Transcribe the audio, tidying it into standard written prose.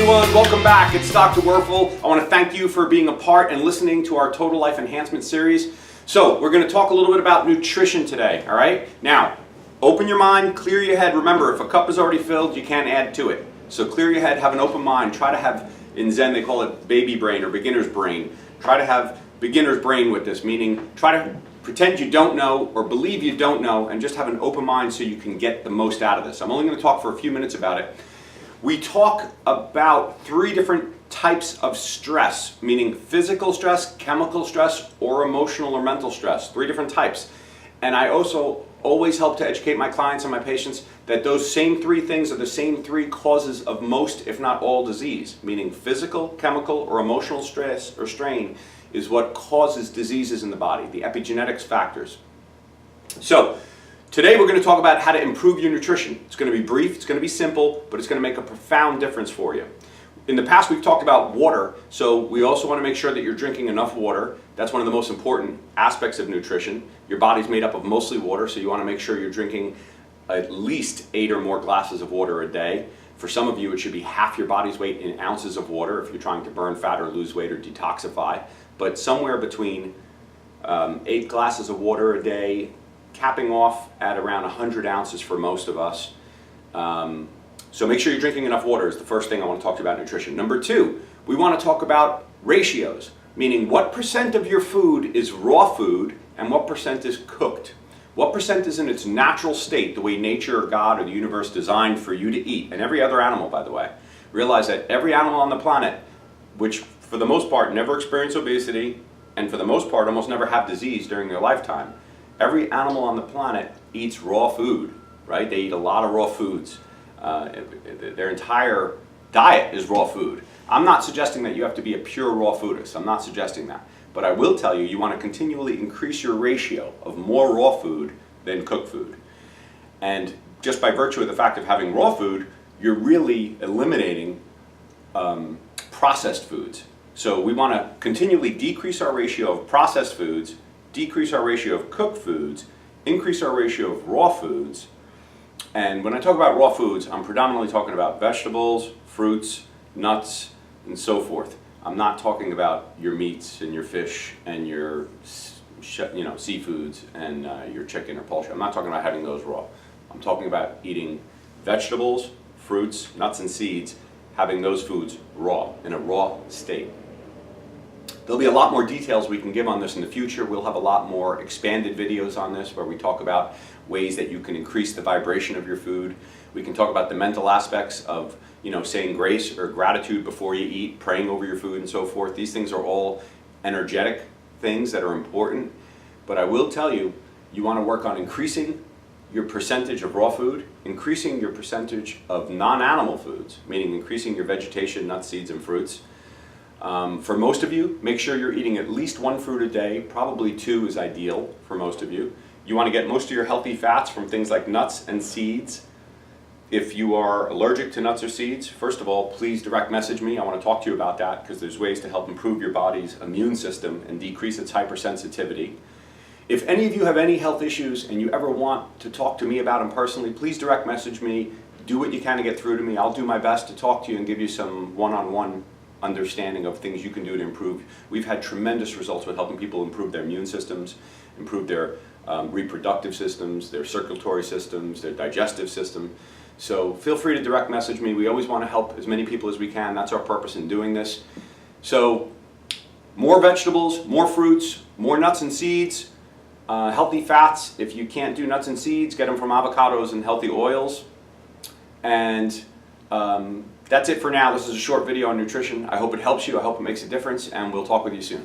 everyone, welcome back. It's Dr. Werfel. I want to thank you for being a part and listening to our Total Life Enhancement series. So we're going to talk a little bit about nutrition today, all right? Now, open your mind, clear your head. Remember, if a cup is already filled, you can't add to it. So clear your head, have an open mind. Try to have, in Zen they call it baby brain or beginner's brain. Try to have beginner's brain with this, meaning try to pretend you don't know or believe you don't know and just have an open mind so you can get the most out of this. I'm only going to talk for a few minutes about it. We talk about 3 different types of stress, meaning physical stress, chemical stress, or emotional or mental stress. 3 different types. And I also always help to educate my clients and my patients that those same 3 things are the same 3 causes of most, if not all, disease, meaning physical, chemical, or emotional stress or strain is what causes diseases in the body, the epigenetics factors. So, today we're going to talk about how to improve your nutrition. It's going to be brief, it's going to be simple, but it's going to make a profound difference for you. In the past we've talked about water, so we also want to make sure that you're drinking enough water. That's one of the most important aspects of nutrition. Your body's made up of mostly water, so you want to make sure you're drinking at least 8 or more glasses of water a day. For some of you, it should be half your body's weight in ounces of water if you're trying to burn fat or lose weight or detoxify. But somewhere between 8 glasses of water a day, capping off at around 100 ounces for most of us. So make sure you're drinking enough water is the first thing I want to talk to you about nutrition. Number 2, we want to talk about ratios, meaning what percent of your food is raw food and what percent is cooked. What percent is in its natural state, the way nature or God or the universe designed for you to eat, and every other animal, by the way. Realize that every animal on the planet, which for the most part never experience obesity, and for the most part almost never have disease during their lifetime, every animal on the planet eats raw food, right? They eat a lot of raw foods. Their entire diet is raw food. I'm not suggesting that you have to be a pure raw foodist. I'm not suggesting that. But I will tell you, you want to continually increase your ratio of more raw food than cooked food. And just by virtue of the fact of having raw food, you're really eliminating processed foods. So we want to continually decrease our ratio of processed foods, decrease our ratio of cooked foods, increase our ratio of raw foods. And when I talk about raw foods, I'm predominantly talking about vegetables, fruits, nuts, and so forth. I'm not talking about your meats and your fish and your seafoods and your chicken or poultry. I'm not talking about having those raw. I'm talking about eating vegetables, fruits, nuts, and seeds, having those foods raw, in a raw state. There'll be a lot more details we can give on this in the future. We'll have a lot more expanded videos on this where we talk about ways that you can increase the vibration of your food. We can talk about the mental aspects of, saying grace or gratitude before you eat, praying over your food and so forth. These things are all energetic things that are important. But I will tell you, you want to work on increasing your percentage of raw food, increasing your percentage of non-animal foods, meaning increasing your vegetation, nuts, seeds, and fruits. For most of you, make sure you're eating at least 1 fruit a day. Probably 2 is ideal for most of you. You want to get most of your healthy fats from things like nuts and seeds. If you are allergic to nuts or seeds, first of all, please direct message me. I want to talk to you about that because there's ways to help improve your body's immune system and decrease its hypersensitivity. If any of you have any health issues and you ever want to talk to me about them personally, please direct message me. Do what you can to get through to me. I'll do my best to talk to you and give you some one-on-one understanding of things you can do to improve. We've had tremendous results with helping people improve their immune systems, improve their reproductive systems, their circulatory systems, their digestive system. So feel free to direct message me. We always want to help as many people as we can. That's our purpose in doing this. So more vegetables, more fruits, more nuts and seeds, healthy fats. If you can't do nuts and seeds, get them from avocados and healthy oils. And that's it for now. This is a short video on nutrition. I hope it helps you. I hope it makes a difference, and we'll talk with you soon.